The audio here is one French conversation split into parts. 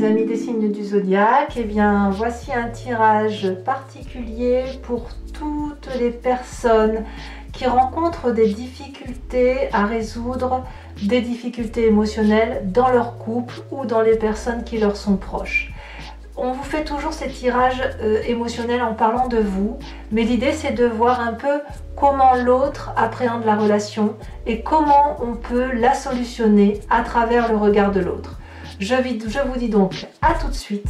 mes amis des signes du zodiaque. Eh bien, voici un tirage particulier pour toutes les personnes qui rencontrent des difficultés à résoudre, des difficultés émotionnelles dans leur couple ou dans les personnes qui leur sont proches. On vous fait toujours ces tirages émotionnels en parlant de vous, mais l'idée c'est de voir un peu comment l'autre appréhende la relation et comment on peut la solutionner à travers le regard de l'autre. Je vous dis donc à tout de suite.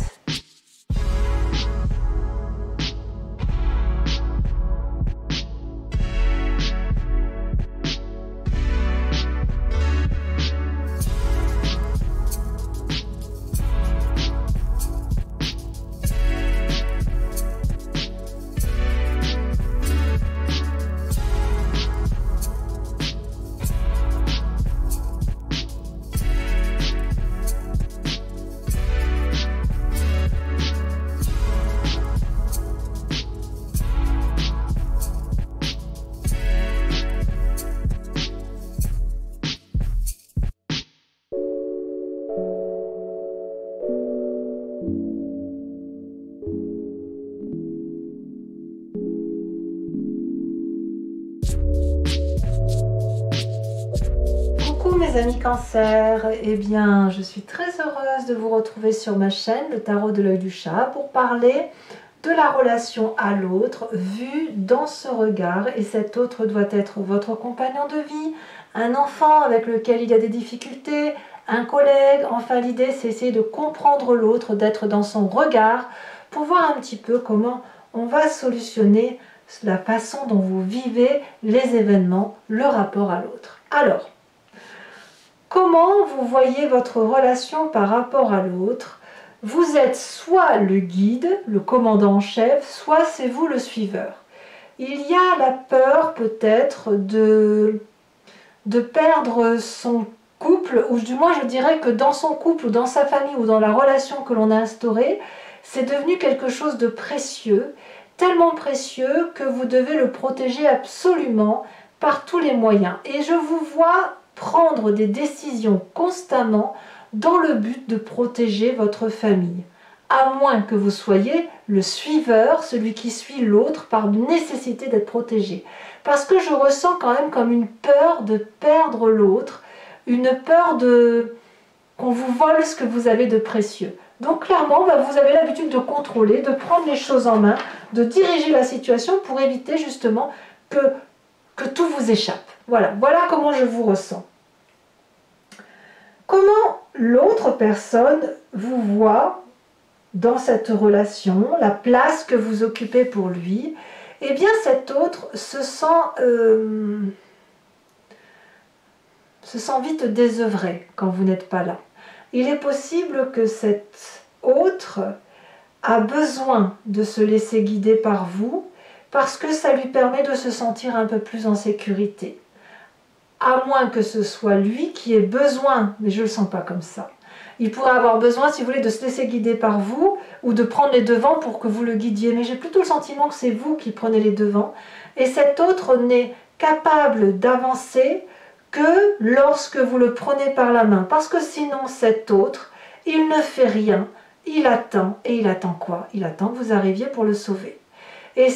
Mes amis Cancer, eh bien je suis très heureuse de vous retrouver sur ma chaîne, le tarot de l'œil du chat, pour parler de la relation à l'autre vue dans ce regard. Et cet autre doit être votre compagnon de vie, un enfant avec lequel il y a des difficultés, un collègue. Enfin, l'idée c'est essayer de comprendre l'autre, d'être dans son regard pour voir un petit peu comment on va solutionner la façon dont vous vivez les événements, le rapport à l'autre. Alors, comment vous voyez votre relation par rapport à l'autre? Vous êtes soit le guide, le commandant en chef, soit c'est vous le suiveur. Il y a la peur peut-être de perdre son couple, ou du moins je dirais que dans son couple ou dans sa famille ou dans la relation que l'on a instaurée, c'est devenu quelque chose de précieux, tellement précieux que vous devez le protéger absolument par tous les moyens. Et je vous vois prendre des décisions constamment dans le but de protéger votre famille, à moins que vous soyez le suiveur, celui qui suit l'autre par nécessité d'être protégé. Parce que je ressens quand même comme une peur de perdre l'autre, une peur qu'on vous vole ce que vous avez de précieux. Donc clairement, vous avez l'habitude de contrôler, de prendre les choses en main, de diriger la situation pour éviter justement que tout vous échappe. Voilà comment je vous ressens. Comment l'autre personne vous voit dans cette relation, la place que vous occupez pour lui? Eh bien, cet autre se sent vite désœuvré quand vous n'êtes pas là. Il est possible que cet autre a besoin de se laisser guider par vous parce que ça lui permet de se sentir un peu plus en sécurité. À moins que ce soit lui qui ait besoin, mais je ne le sens pas comme ça. Il pourrait avoir besoin, si vous voulez, de se laisser guider par vous ou de prendre les devants pour que vous le guidiez. Mais j'ai plutôt le sentiment que c'est vous qui prenez les devants. Et cet autre n'est capable d'avancer que lorsque vous le prenez par la main. Parce que sinon, cet autre, il ne fait rien. Il attend. Et il attend quoi? Il attend que vous arriviez pour le sauver. Et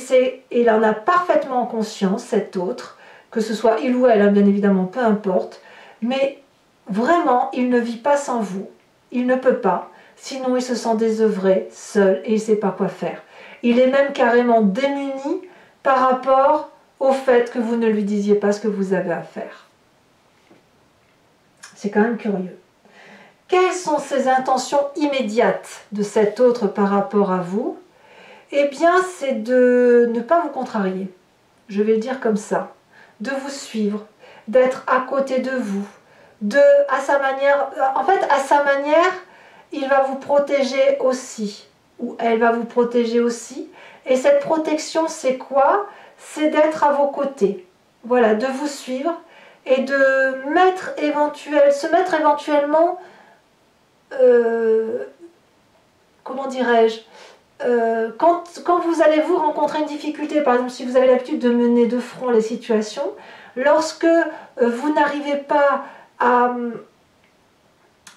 il en a parfaitement conscience, cet autre, que ce soit il ou elle, hein, bien évidemment, peu importe, mais vraiment, il ne vit pas sans vous. Il ne peut pas, sinon il se sent désœuvré, seul, et il ne sait pas quoi faire. Il est même carrément démuni par rapport au fait que vous ne lui disiez pas ce que vous avez à faire. C'est quand même curieux. Quelles sont ses intentions immédiates de cet autre par rapport à vous? Eh bien, c'est de ne pas vous contrarier. Je vais le dire comme ça. De vous suivre, d'être à côté de vous, à sa manière, il va vous protéger aussi, ou elle va vous protéger aussi, et cette protection c'est quoi? C'est d'être à vos côtés, voilà, de vous suivre, et de se mettre éventuellement, comment dirais-je, quand vous allez vous rencontrer une difficulté, par exemple si vous avez l'habitude de mener de front les situations, lorsque vous n'arrivez pas à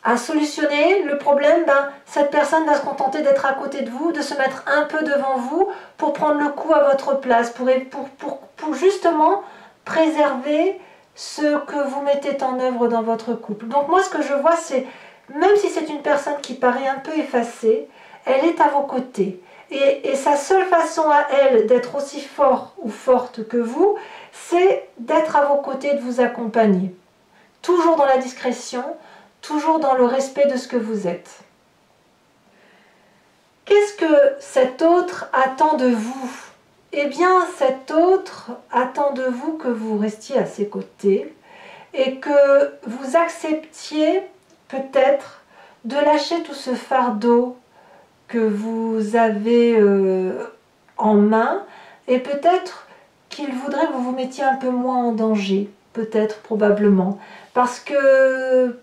à solutionner le problème, ben, cette personne va se contenter d'être à côté de vous, de se mettre un peu devant vous pour prendre le coup à votre place, pour justement préserver ce que vous mettez en œuvre dans votre couple. Donc moi, ce que je vois, c'est, même si c'est une personne qui paraît un peu effacée, elle est à vos côtés. Et sa seule façon à elle d'être aussi fort ou forte que vous, c'est d'être à vos côtés, de vous accompagner. Toujours dans la discrétion, toujours dans le respect de ce que vous êtes. Qu'est-ce que cet autre attend de vous? Eh bien, cet autre attend de vous que vous restiez à ses côtés et que vous acceptiez peut-être de lâcher tout ce fardeau que vous avez en main, et peut-être qu'il voudrait que vous vous mettiez un peu moins en danger, peut-être, probablement, parce que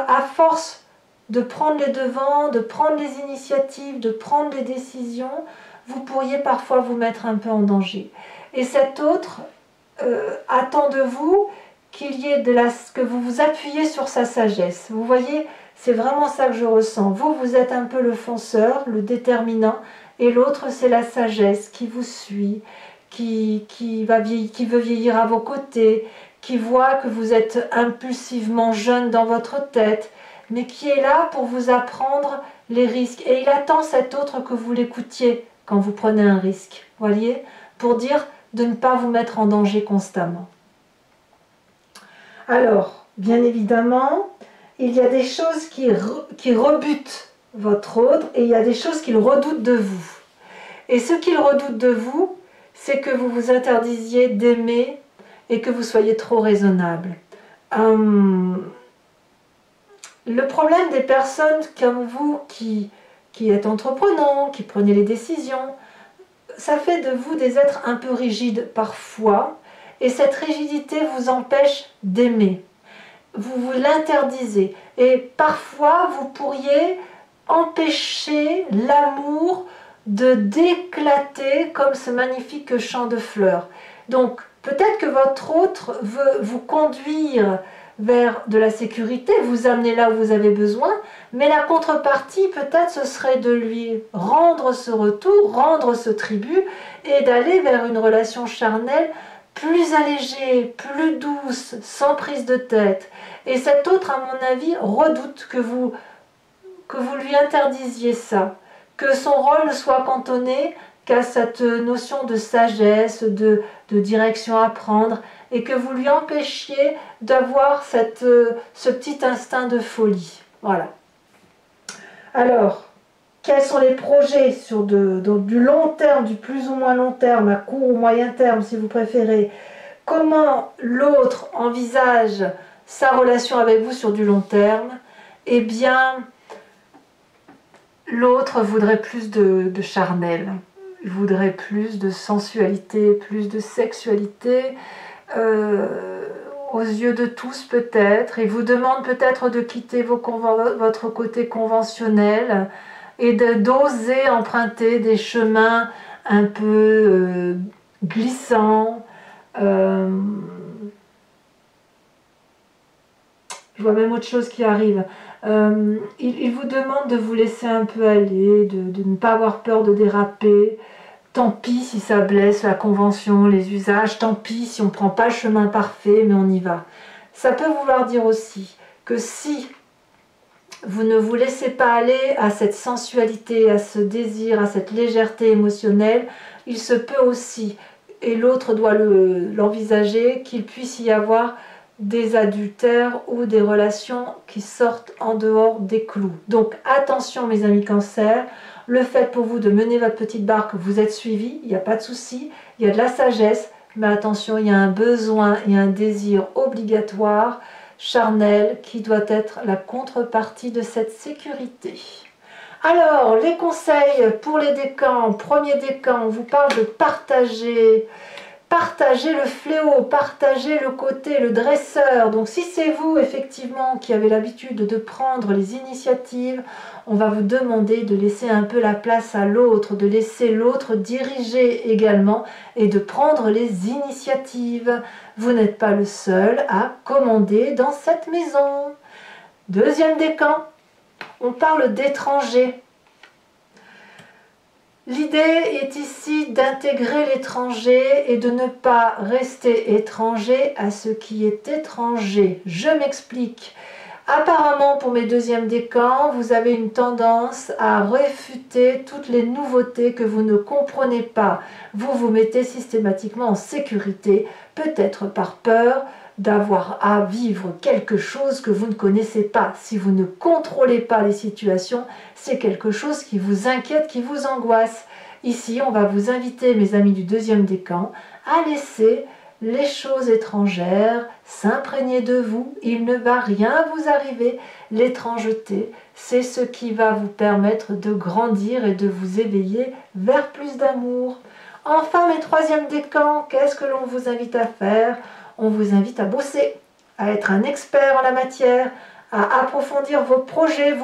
à force de prendre les devants, de prendre les initiatives, de prendre les décisions, vous pourriez parfois vous mettre un peu en danger. Et cet autre attend de vous qu'il y ait que vous vous appuyez sur sa sagesse. Vous voyez, c'est vraiment ça que je ressens. Vous, vous êtes un peu le fonceur, le déterminant, et l'autre, c'est la sagesse qui vous suit, qui veut vieillir à vos côtés, qui voit que vous êtes impulsivement jeune dans votre tête, mais qui est là pour vous apprendre les risques. Et il attend cet autre que vous l'écoutiez quand vous prenez un risque, voyez, pour dire de ne pas vous mettre en danger constamment. Alors, bien évidemment, il y a des choses qui rebutent votre autre et il y a des choses qu'il redoute de vous. Et ce qu'il redoute de vous, c'est que vous vous interdisiez d'aimer et que vous soyez trop raisonnable. Le problème des personnes comme vous qui êtes entreprenants, qui prenez les décisions, ça fait de vous des êtres un peu rigides parfois, et cette rigidité vous empêche d'aimer. Vous vous l'interdisez. Et parfois, vous pourriez empêcher l'amour de d'éclater comme ce magnifique champ de fleurs. Donc, peut-être que votre autre veut vous conduire vers de la sécurité, vous amener là où vous avez besoin, mais la contrepartie, peut-être, ce serait de lui rendre ce retour, rendre ce tribut, et d'aller vers une relation charnelle plus allégée, plus douce, sans prise de tête. Et cet autre, à mon avis, redoute que vous lui interdisiez ça, que son rôle ne soit cantonné qu'à cette notion de sagesse, de direction à prendre, et que vous lui empêchiez d'avoir ce petit instinct de folie. Voilà. Alors, quels sont les projets sur du long terme, du plus ou moins long terme, à court ou moyen terme si vous préférez? Comment l'autre envisage sa relation avec vous sur du long terme? Eh bien, l'autre voudrait plus de charnel, il voudrait plus de sensualité, plus de sexualité, aux yeux de tous peut-être. Il vous demande peut-être de quitter votre côté conventionnel et d'oser emprunter des chemins un peu glissants. Je vois même autre chose qui arrive. Il vous demande de vous laisser un peu aller, de ne pas avoir peur de déraper. Tant pis si ça blesse la convention, les usages, tant pis si on ne prend pas le chemin parfait, mais on y va. Ça peut vouloir dire aussi que si vous ne vous laissez pas aller à cette sensualité, à ce désir, à cette légèreté émotionnelle, il se peut aussi, et l'autre doit l'envisager, qu'il puisse y avoir des adultères ou des relations qui sortent en dehors des clous. Donc attention mes amis Cancer, le fait pour vous de mener votre petite barque, vous êtes suivi, il n'y a pas de souci, il y a de la sagesse, mais attention, il y a un besoin et un désir obligatoire, charnel, qui doit être la contrepartie de cette sécurité. Alors, les conseils pour les décans. Premier décan, on vous parle de partager le fléau, partager le côté, le dresseur. Donc si c'est vous effectivement qui avez l'habitude de prendre les initiatives, on va vous demander de laisser un peu la place à l'autre, de laisser l'autre diriger également et de prendre les initiatives. Vous n'êtes pas le seul à commander dans cette maison. Deuxième décan, on parle d'étranger. L'idée est ici d'intégrer l'étranger et de ne pas rester étranger à ce qui est étranger. Je m'explique. Apparemment, pour mes deuxièmes décans, vous avez une tendance à réfuter toutes les nouveautés que vous ne comprenez pas. Vous vous mettez systématiquement en sécurité, peut-être par peur d'avoir à vivre quelque chose que vous ne connaissez pas. Si vous ne contrôlez pas les situations, c'est quelque chose qui vous inquiète, qui vous angoisse. Ici, on va vous inviter, mes amis du deuxième décan, à laisser les choses étrangères s'imprégner de vous. Il ne va rien vous arriver. L'étrangeté, c'est ce qui va vous permettre de grandir et de vous éveiller vers plus d'amour. Enfin, mes troisièmes décans, qu'est-ce que l'on vous invite à faire? On vous invite à bosser, à être un expert en la matière, à approfondir vos projets.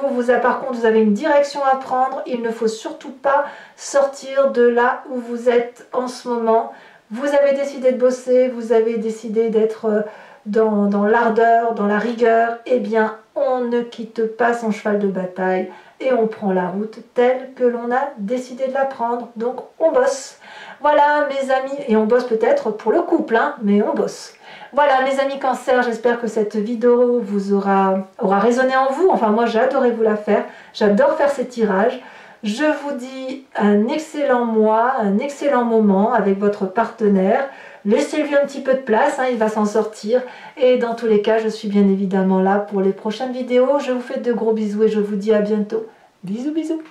Par contre, vous avez une direction à prendre. Il ne faut surtout pas sortir de là où vous êtes en ce moment. Vous avez décidé de bosser, vous avez décidé d'être dans l'ardeur, dans la rigueur. Eh bien, on ne quitte pas son cheval de bataille et on prend la route telle que l'on a décidé de la prendre. Donc, on bosse. Voilà, mes amis, et on bosse peut-être pour le couple, hein, mais on bosse. Voilà, mes amis Cancer, j'espère que cette vidéo vous aura résonné en vous. Enfin, moi, j'ai adoré vous la faire. J'adore faire ces tirages. Je vous dis un excellent mois, un excellent moment avec votre partenaire. Laissez-lui un petit peu de place, hein, il va s'en sortir. Et dans tous les cas, je suis bien évidemment là pour les prochaines vidéos. Je vous fais de gros bisous et je vous dis à bientôt. Bisous, bisous.